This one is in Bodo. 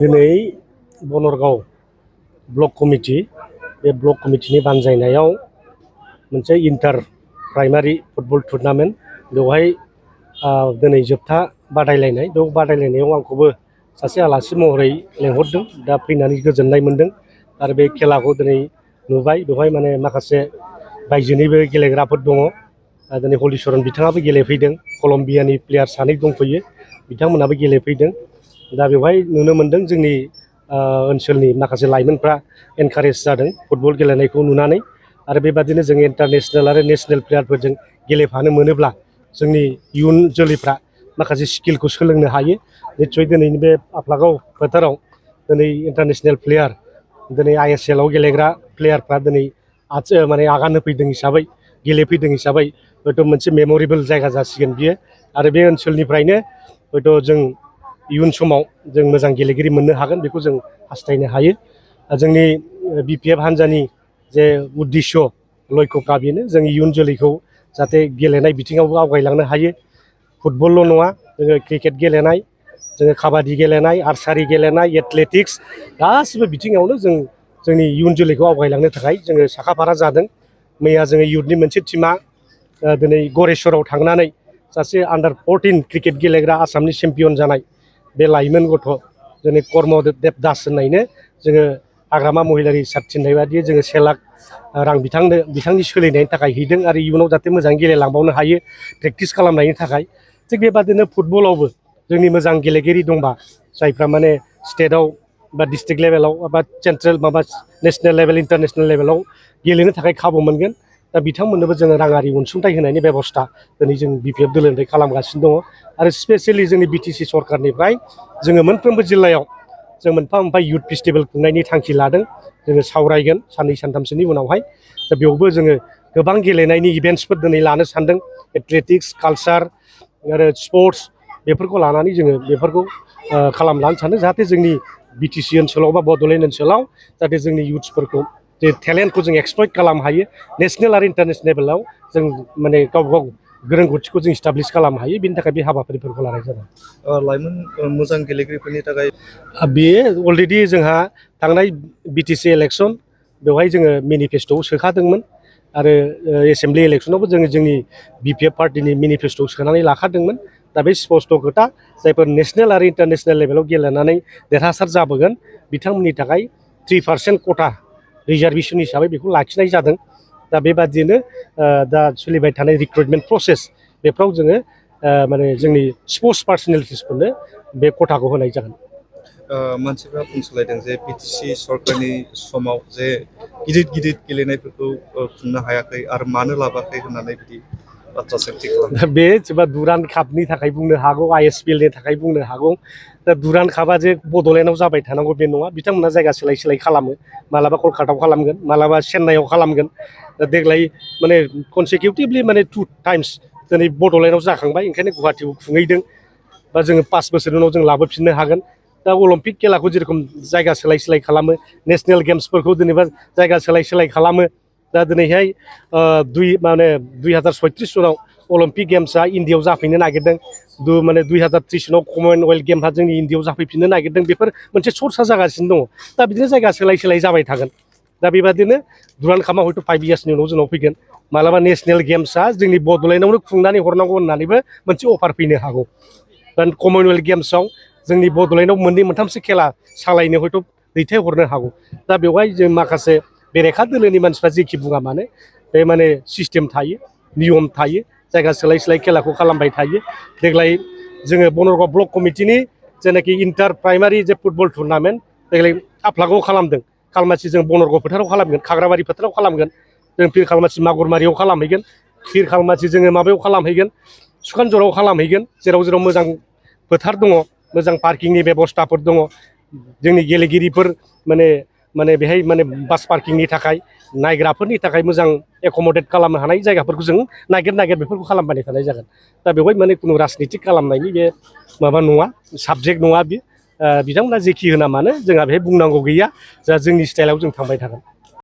दिनै बनरगाव ब्लक कमिटि बे ब्लक कमिटिनि बानजायनायाव मोनसे इन्टार प्राइमारि फुटबल टुर्नामेन्ट बेवहाय दिनै जोबथा बादायलायनाय बे बादायलायनायाव आंखौबो सासे आलासि महरै लेंहरदों दा फैनानै गोजोननाय मोनदों आरो बे खेलाखौ दिनै नुबाय बेवहाय माने माखासे बायजोनिबो गेलेग्राफोर दङ दिनै हलिचरन बिथाङाबो गेलेफैदों कलम्बियानि प्लेयार सानै दंफैयो बिथांमोनाबो गेलेफैदों दा बेवहाय नुनो मोनदों जोंनि ओनसोलनि माखासे लाइमोनफ्रा एनकारेज जादों फुटबल गेलेनायखौ नुनानै आरो बेबादिनो जों इन्टारनेशनेल आरो नेशनेल प्लेयारफोरजों गेलेफानो मोनोब्ला जोंनि इयुन जोलैफ्रा माखासे स्किलखौ सोलोंनो हायो निस्सय दिनैनि बे आफलागाव फोथाराव दिनै इन्टारनेशनेल प्लेयार दिनै आइएसएलआव गेलेग्रा प्लेयारफ्रा दिनै माने आगान होफैदों हिसाबै गेलेफैदों हिसाबै हयथ' मोनसे मेम'रेबल जायगा जासिगोन बियो आरो बे ओनसोलनिफ्रायनो हयथ' जों इयुन समाव जों मोजां गेलेगिरि मोननो हागोन बेखौ जों हास्थायनो हायो जोंनि बिपिएफ हान्जानि जे उद्देश्य लक्ष्यफ्रा बेनो जों इयुन जोलैखौ जाहाथे गेलेनाय बिथिङावबो आवगायलांनो हायो फुटबलल' नङा जोङो क्रिकेट गेलेनाय जोङो काबादि गेलेनाय आर्सारि गेलेनाय एथलेटिक्स गासिबो बिथिङावनो जों जोंनि इयुन जोलैखौ आवगायलांनो थाखाय जोङो साखाफारा जादों मैया जोङो इयुथनि मोनसे टिमा दिनै गरेस्वराव थांनानै सासे आन्डार 14 क्रिकेट गेलेग्रा आसामनि चेम्पियन जानाय बे लाइमोन गथ' जोंनि कर्मदेब दास होननायनो जोङो हाग्रामा महिलारि सार्ट थिननाय बायदि जोङो 1 लाख रां बिथांनि सोलिनायनि थाखाय हैदों आरो इयुनाव जाहाथे मोजाङै गेलेलांबावनो हायो प्रेक्टिस खालामनायनि थाखाय थिग बेबादिनो फुटबलावबो जोंनि मोजां गेलेगिरि दंबा जायफ्रा माने स्टेटआव बा डिस्ट्रिक्ट लेभेलाव बा सेन्ट्रेल माबा नेशनेल लेभेल इन्टारनेशनेल लेभेलाव गेलेनो थाखाय खाबु मोनगोन दा बिथांमोननोबो जोङो राङारि अनसुंथाइ होनायनि बेबस्था दिनै जों बिपिएफ दोलोनिफ्राय खालामगासिनो दङ आरो स्पेसियेलि जोंनि बिटिसि सरकारनिफ्राय जोङो मोनफ्रोमबो जिल्लायाव जों मोनफा मोनफा इयुथ फेस्टिभेल खुंनायनि थांखि लादों जोङो सावरायगोन साननै सानथामसोनि उनावहाय दा बेयावबो जोङो गोबां गेलेनायनि इभेन्ट्सफोर दिनै लानो सानदों एथलेटिक्स कालचार आरो स्पर्ट्स बेफोरखौ लानानै जोङो बेफोरखौ खालामलांनो सानदों जाहाथे जोंनि बिटिसि ओनसोलाव बा बड'लेण्ड ओनसोलाव जाहाथे जोंनि इयुथ्सफोरखौ जे टेलेन्टखौ जों एक्सप्लइट खालामनो हायो नेशनेल आरो इन्टारनेशनेल लेभेलाव जों माने गाव रोंगौथिखौ जों इस्टाब्लिश खालामनो हायो बेनि थाखाय बे हाबाफारिफोरखौ लानाय जादों लाइमोन मोजां गेलेगिरिफोरनि थाखाय बेयो अलरेडि जोंहा थांनाय बिटिसि इलेक्सन बेवहाय जोङो मेनिफेस्ट'आव सोखादोंमोन आरो एसेम्बलि इलेक्सनावबो जोङो जोंनि बिपिएफ पार्टिनि मेनिफेस्ट'आव सोनानै लाखादोंमोन दा बे स्पस्ट' खोथा जायफोर नेशनेल आरो इन्टारनेशनेल लेभेलाव गेलेनानै देरहासार जाबोगोन बिथांमोननि थाखाय 3% खथा रिजार्भेसन हिसाबै बेखौ लाखिनाय जादों दा बेबादिनो दा सोलिबाय थानाय रिक्रुटमेन्ट प्रसेस बेफ्राव जोङो माने जोंनि स्पर्ट्स पार्सनेलिटिसफोरनो बे खथाखौ होनाय जागोन मानसिफ्रा बुंसोलायदों जे बिटिसि सरकारनि समाव जे गिदिर गेलेनायफोरखौ खुंनो हायाखै आरो मानो लाबाखै होननानै बिदि बाथ्रा सोंथि खालामदों बे सोरबा दुरान्ड कापनि थाखाय बुंनो हागौ आइएसपिएलनि थाखाय बुंनो हागौ दा दुरान्ड कापआ जे बड'लेण्डआव जाबाय थानांगौ बे नङा बिथांमोना जायगा सोलाय खालामो मालाबा कलकातायाव खालामगोन मालाबा चेन्नाइआव खालामगोन दा देग्लाय माने कनसिकिउटिभलि माने 2 टाइम्स दिनै बड'लेण्डआव जाखांबाय ओंखायनो गुवाहाटियाव खुंहैदों बा जोङो 5 बोसोरनि उनाव जों लाबोफिननो हागोन दा अलिम्पिक खेलाखौ जेरेखम जायगा सोलाय खालामो नेशनेल गेम्सफोरखौ जेनेबा जायगा सोलाय खालामो दा दिनैहाय 2036 सनाव अलिम्पिक गेम्सआ इन्डियाआव जाफैनो नागिरदों माने 2030 सनाव कमनवेल्थ गेम्सआ जोंनि इन्डियाआव जाफैफिननो नागिरदों बेफोर मोनसे सर्सा जागासिनो दङ दा बिदिनो जायगा सोलाय जाबाय थागोन दा बेबादिनो दुरान्ड कापआ हयथ' 5 इयार्सनि उनाव जोंनाव फैगोन मालाबा नेशनेल गेम्सआ जोंनि बड'लेण्डआवनो खुंनानै हरनांगौ होननानैबो मोनसे अफार फैनो हागौ दा कमनवेल्थ गेम्सआव जोंनि बड'लेण्डआव 2-3सो खेला सालायनो हयथ' दैथायहरनो हागौ दा बेवहाय जों माखासे बेरेखा दोलोनि मानसिफ्रा जेखि बुङा मानो बे माने सिस्टेम थायो नियम थायो जायगा सोलाय खेलाखौ खालामबाय थायो देग्लाय जोङो बनरगाव ब्लक कमिटिनि जेनाखि इन्टार प्राइमारि जे फुटबल टुर्नामेन्ट देग्लाय आफलागाव खालामदों खालमासि जों बनरगाव फोथाराव खालामगोन खाग्राबारि फोथाराव खालामगोन जों फिर खालमासि मागुरमारियाव खालामहैगोन फिर खालमासि जोङो माबायाव खालामहैगोन सुखानजराव खालामहैगोन जेराव मोजां फोथार दङ मोजां पार्किंनि बेबस्थाफोर दङ जोंनि गेलेगिरिफोर माने बेहाय माने बास पार्किंनि थाखाय नायग्राफोरनि थाखाय मोजां एकमडेट खालामनो हानाय जायगाफोरखौ जों नागिर बेफोरखौ खालामबाय थानाय जागोन दा बेवहाय माने खुनु राजनितिक खालामनायनि बे माबा नङा साबजेक्ट नङा बे बिथांमोना जेखि होना मानो जोंहा बेहाय बुंनांगौ गैया जा जोंनि स्टाइलाव जों थांबाय थागोन